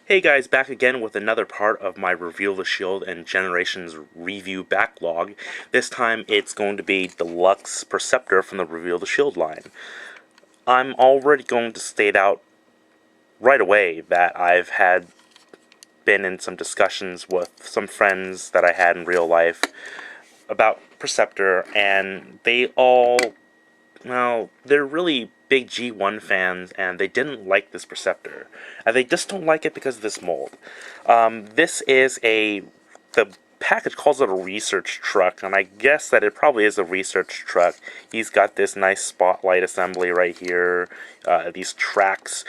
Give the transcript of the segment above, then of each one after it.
Hey guys, back again with another part of my Reveal the Shield and Generations review backlog. This time it's going to be Deluxe Perceptor from the Reveal the Shield line. I'm already going to state out right away that I've been in some discussions with some friends that I had in real life about Perceptor, and they're really big G1 fans, and they didn't like this Perceptor. And they just don't like it because of this mold. The package calls it a research truck, and I guess that it probably is a research truck. He's got this nice spotlight assembly right here, these tracks.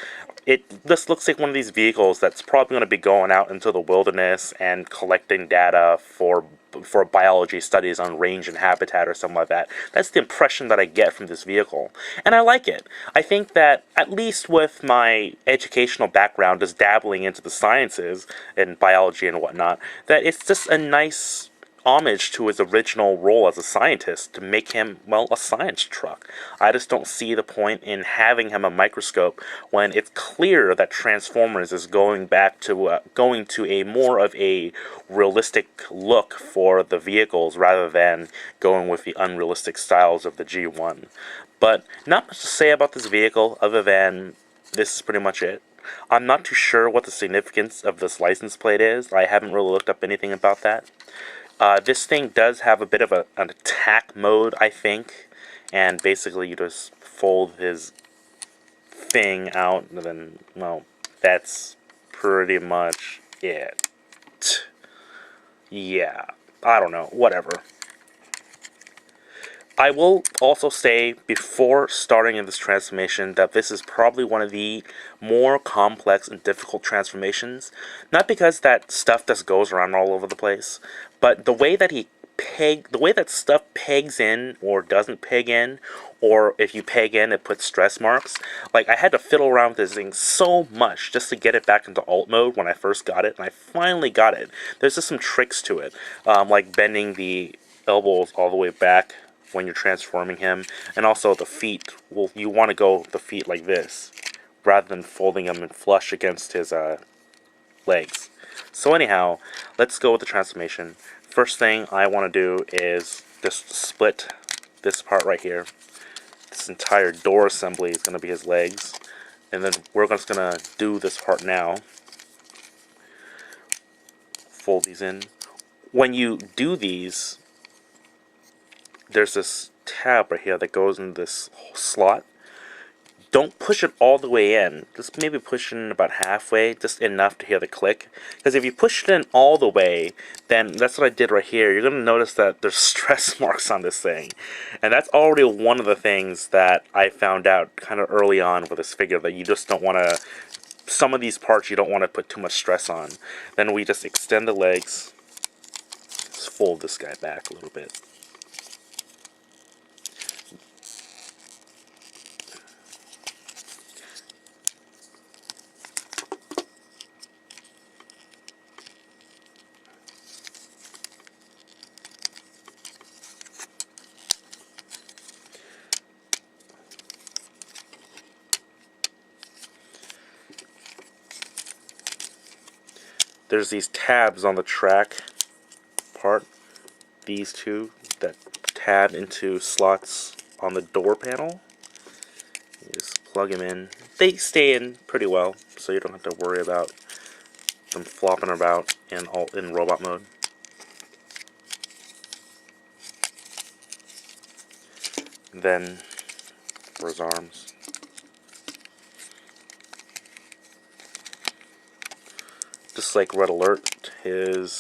This looks like one of these vehicles that's probably going to be going out into the wilderness and collecting data for biology studies on range and habitat or something like that. That's the impression that I get from this vehicle. And I like it. I think that, at least with my educational background as dabbling into the sciences and biology and whatnot, that it's just a nice homage to his original role as a scientist to make him, well, a science truck. I just don't see the point in having him a microscope when it's clear that Transformers is going to a more of a realistic look for the vehicles rather than going with the unrealistic styles of the G1. But not much to say about this vehicle other than this is pretty much it. I'm not too sure what the significance of this license plate is. I haven't really looked up anything about that. This thing does have a bit of an attack mode, I think, and basically you just fold his thing out, and then, well, that's pretty much it. Yeah, I don't know, whatever. I will also say, before starting in this transformation, that this is probably one of the more complex and difficult transformations. Not because that stuff just goes around all over the place, but the way that stuff pegs in or doesn't peg in, or if you peg in, it puts stress marks. Like, I had to fiddle around with this thing so much just to get it back into alt mode when I first got it, and I finally got it. There's just some tricks to it, like bending the elbows all the way back when you're transforming him, and also the feet. Well, you want to go the feet like this rather than folding them and flush against his legs. So anyhow, let's go with the transformation. First thing I want to do is just split this part right here. This entire door assembly is going to be his legs, and then we're just going to do this part now. Fold these in. When you do these, there's this tab right here that goes in this slot. Don't push it all the way in. Just maybe push it in about halfway, just enough to hear the click. Because if you push it in all the way, then that's what I did right here. You're going to notice that there's stress marks on this thing. And that's already one of the things that I found out kind of early on with this figure, that you just don't want to, some of these parts you don't want to put too much stress on. Then we just extend the legs. Let's fold this guy back a little bit. There's these tabs on the track part, these two, that tab into slots on the door panel. You just plug them in. They stay in pretty well, so you don't have to worry about them flopping about in robot mode. Then, for his arms, just like Red Alert, Red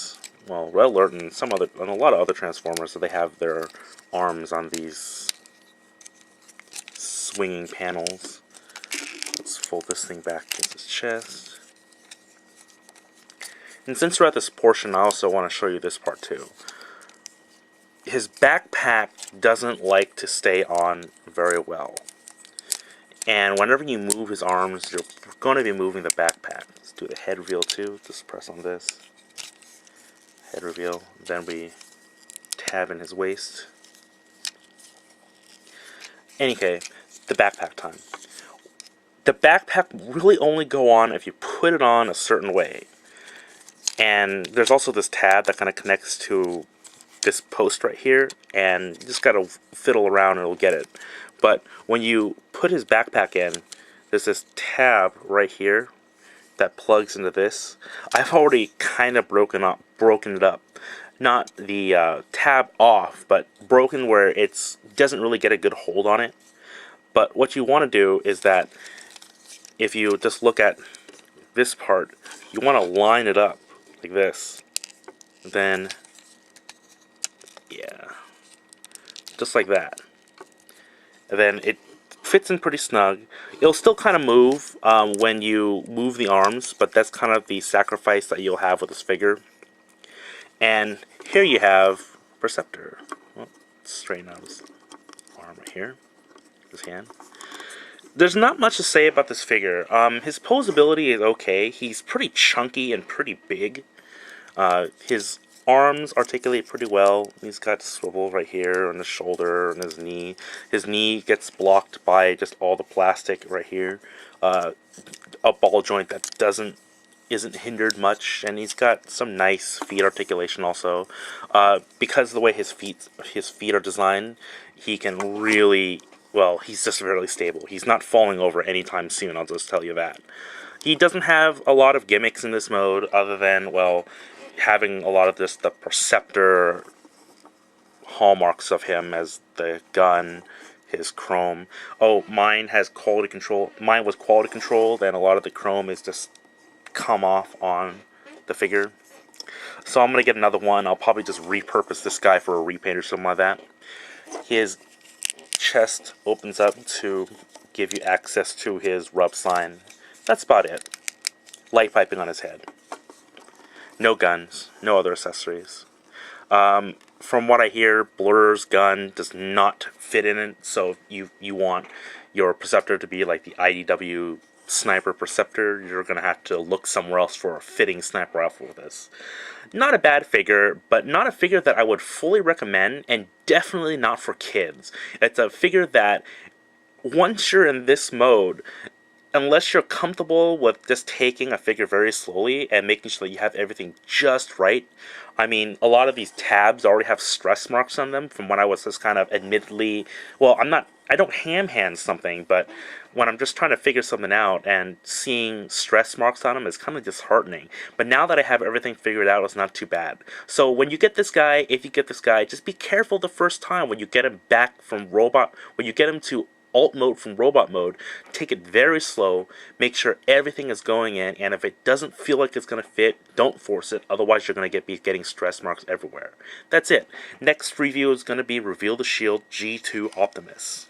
Alert and a lot of other Transformers, so they have their arms on these swinging panels. Let's fold this thing back against his chest. And since we're at this portion, I also want to show you this part too. His backpack doesn't like to stay on very well. And whenever you move his arms, you're going to be moving the backpack. Let's do the head reveal too. Just press on this. Head reveal. Then we tab in his waist. Anyway, the backpack time. The backpack really only go on if you put it on a certain way. And there's also this tab that kind of connects to this post right here, and you just gotta fiddle around and it'll get it. But when you put his backpack in, there's this tab right here that plugs into this. I've already kind of broken it up. Not the tab off, but broken where it doesn't really get a good hold on it. But what you want to do is that if you just look at this part, you want to line it up like this. Then, yeah, just like that. And then it fits in pretty snug. It'll still kind of move when you move the arms, but that's kind of the sacrifice that you'll have with this figure. And here you have Perceptor. Well, straighten out his arm right here, his hand. There's not much to say about this figure. His posability is okay. He's pretty chunky and pretty big. His arms articulate pretty well. He's got swivel right here on his shoulder and his knee. His knee gets blocked by just all the plastic right here. A ball joint that isn't hindered much, and he's got some nice feet articulation also. Because of the way his feet are designed, he can really, well, he's just really stable. He's not falling over anytime soon, I'll just tell you that. He doesn't have a lot of gimmicks in this mode other than, well, having a lot of the Perceptor hallmarks of him as the gun, his chrome. Oh, mine has quality control. Mine was quality controlled, and a lot of the chrome is just come off on the figure. So I'm going to get another one. I'll probably just repurpose this guy for a repaint or something like that. His chest opens up to give you access to his rub sign. That's about it. Light piping on his head. No guns, no other accessories. From what I hear, Blur's gun does not fit in it, so you want your Perceptor to be like the IDW sniper Perceptor. You're going to have to look somewhere else for a fitting sniper rifle with this. Not a bad figure, but not a figure that I would fully recommend, and definitely not for kids. It's a figure that, once you're in this mode, unless you're comfortable with just taking a figure very slowly and making sure that you have everything just right. I mean, a lot of these tabs already have stress marks on them from when I was just kind of admittedly, well, I don't ham-hand something, but when I'm just trying to figure something out and seeing stress marks on them is kind of disheartening. But now that I have everything figured out, it's not too bad. So when you get this guy, if you get this guy, just be careful the first time when you get him back from robot, when you get him to alt mode from robot mode. Take it very slow, make sure everything is going in, and if it doesn't feel like it's going to fit, don't force it, otherwise you're going to be getting stress marks everywhere. That's it. Next review is going to be Reveal the Shield G2 Optimus.